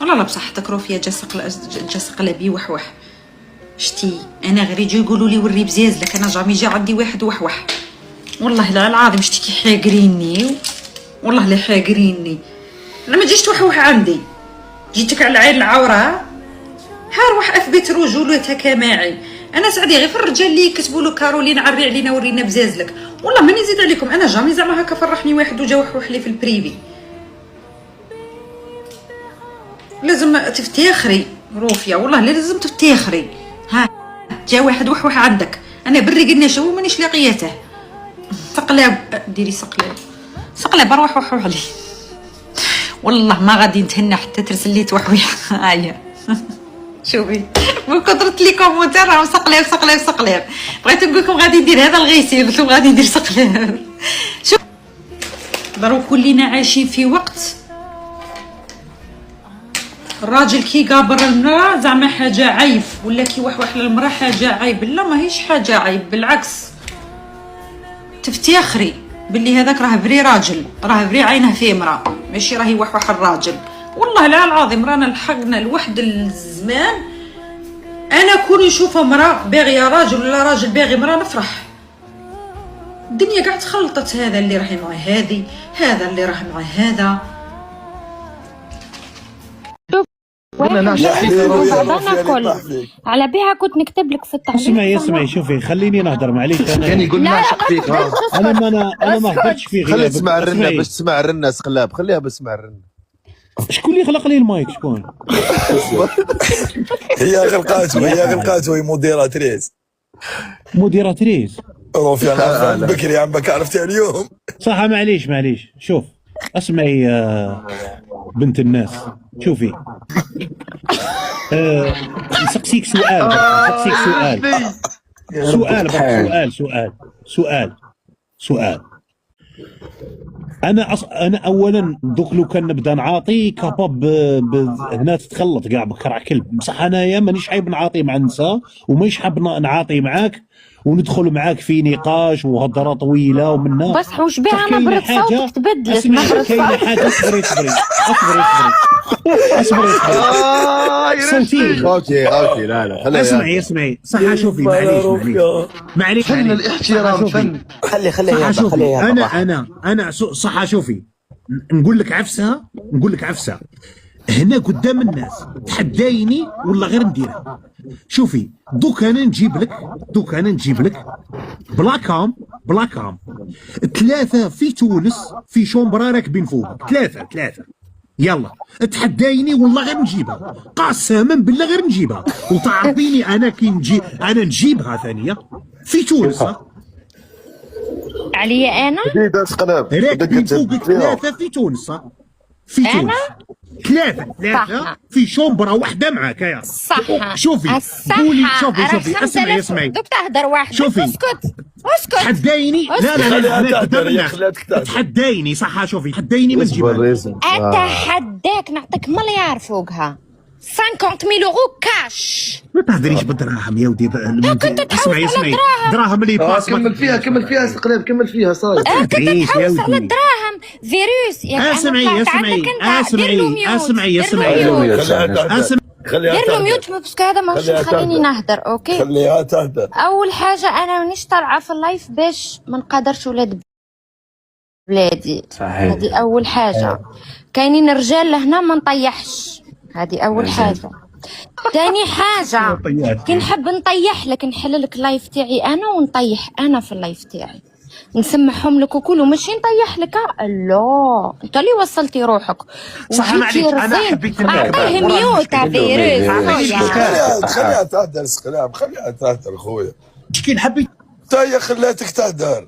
والله لا بصحتك روفيا جا سقلبي وحوح. شتي انا غير يجي يقولوا لي وري بزاز لك، انا جامي جا عندي واحد وحوح والله لا العظيم. شتي كي حاقريني والله لا حاقريني. انا ما جيش توحوح عندي، جيتك على عين العوره. هاروح اثبت رجولتها كماعي. انا سعدي غير في الرجال اللي يكتبوا له كارولين عري علينا ورينا بزاز لك. والله ماني نزيد عليكم، انا جامي زعما هكا فرحني واحد وجا وحوح لي في البريفي. لازم تفتخري روفيا، والله لازم تفتخري. ها جا واحد وحوح عندك، انا بري قلنا شو مانيش لاقيته. سقلاب ديري سقلاب اروح وحوح لي. والله ما غادي نتهنى حتى ترسل لي توحويح. هيا شوفي من كثرة لي كومونتير راهم سقلاب. بغيت نقول لكم غادي ندير هذا الغيسي، قلت لهم غادي ندير سقلاب. شوف ضرو كلنا عايشين في وقت الراجل كي قابر المراه زعما حاجه عيب، ولا كي وحوح للمراه حاجه عيب. لا ماهيش حاجه عيب، بالعكس تفتخري باللي هذاك راه بري راجل، راه بري عينه في امراه، ماشي راهي وحوح الراجل. والله لا العظيم رانا لحقنا لواحد الزمان انا كون نشوف امراه باغيه راجل ولا راجل باغي امراه نفرح. الدنيا قاع تخلطت، هذا اللي راهي مع هذه، هذا اللي راه مع هذا. على بها كنت نكتب لك في التعليق. اسمعي شوفي خليني نهضر معليش. انا كان يقول نعشق فيك. انا ما هضرتش فيه. خلي تسمع الرنه باش تسمع الرنه سقلاب، خليها باش تسمع الرنه. شكون اللي خلق لي المايك؟ شكون؟ هي غلقاتو هي موديراتريس روفي. انا بكري عمك عرفتها اليوم. صح معليش شوف اسمعي بنت الناس، شوفي نسقسيك سؤال. انا اولا دوك لو كان نبدا نعاطي كاباب هنا تتخلط كاع بكرع كلب. بصح انايا مانيش حايب نعاطي مع النساء، ومانيش حاب نعاطي معاك وندخل معاك في نقاش وهضره طويله ومنها. بس وش بها نبرة صوتك تبدلت؟ كاينه حاجه اصبري صوتي. اوكي لا خليها. اسمعي صح. شوفي معليش فن الاحترام فن. خليها انا صح. شوفي نقول لك عفسه هنا قدام الناس، تحدايني ولا غير نديرها. شوفي دوك انا نجيب لك بلا كام 3 في تونس في شومبرا راكبين فوق. 3 يلا تحدايني والله غير نجيبها، قسما بالله غير نجيبها. وتعرفيني انا كي نجيبها ثانيه في تونس. عليا انا راكبين فوق 3 في تونس. أنا 3 في شومبرا واحدة معاك. يا صح. شوفي قولي شوفي اسمعي دوك تهدر واحد. شوفي اسكت تحدايني. لا تحدايني صح. شوفي تحدايني من جبال. اتحداك نعطيك مليار فوقها 50,000 يورو كاش. ما تهدريش بالدراهم يا ودي. اسمعي دراهم اللي باس. كمل فيها سقلاب، كمل فيها صاي. كنت تحوس على الدراهم فيروس. اسمعي دير له ميوت باسكو هذا ماهوش يخليني نهدر. اوكي خليها تهدر. اول حاجه انا مانيش طالعه في اللايف باش ما نقدرش ولاد بلادي. هذه اول حاجه. كاينين رجال لهنا ما نطيحش، هذه اول حاجه. ثاني حاجه كي نحب نطيح لك نحل لك اللايف تاعي انا ونطيح انا في اللايف تاعي، نسمعهم لك وكل وماشي نطيح لك. لا انت اللي وصلتي روحك. صح معليش انا حبيت اعطيه ميوت يا فيروس. خليها تهدر سقلاب، خليها تهدر خويا. كي حبيت تايا خلاتك تهدر.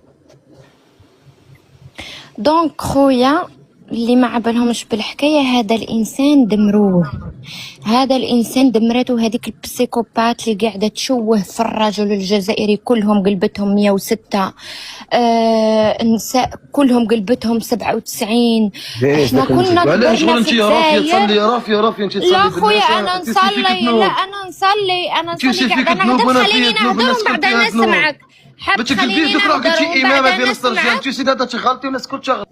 دونك خويا اللي ما عبالهمش بالحكايه، هذا الانسان دمروه، هذا الانسان دمرته هذيك البسيكوبات اللي قاعده تشوه في الرجل الجزائري كلهم قلبتهم 106. النساء كلهم قلبتهم 97. احنا كنا علاش انت يا رافيه تصلي؟ رافيه انت تصلي؟ لا خويا انا نصلي. لا انا نصلي قاعده نهضر. خليني نهضر ومن بعد نسمعك. حاب خليني نهضر ومن بعد نسمعك. انت سيدي هذا شغلتي ولا سكت شغل.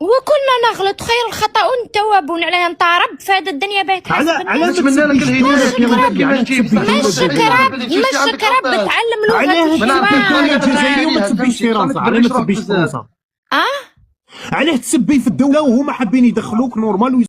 وكلنا نغلط، خير الخطأ التواب، عليها نطارب فهاد الدنيا باهي تحاسب. على نتمنى لك الهدايه كما تبكي على مش كراب تعلم لغة الجزائرية وما تسبيش فرنسا. علاه ما تسبيش فرنسا؟ علاه تسبي في الدولة وهما حابين يدخلوك نورمال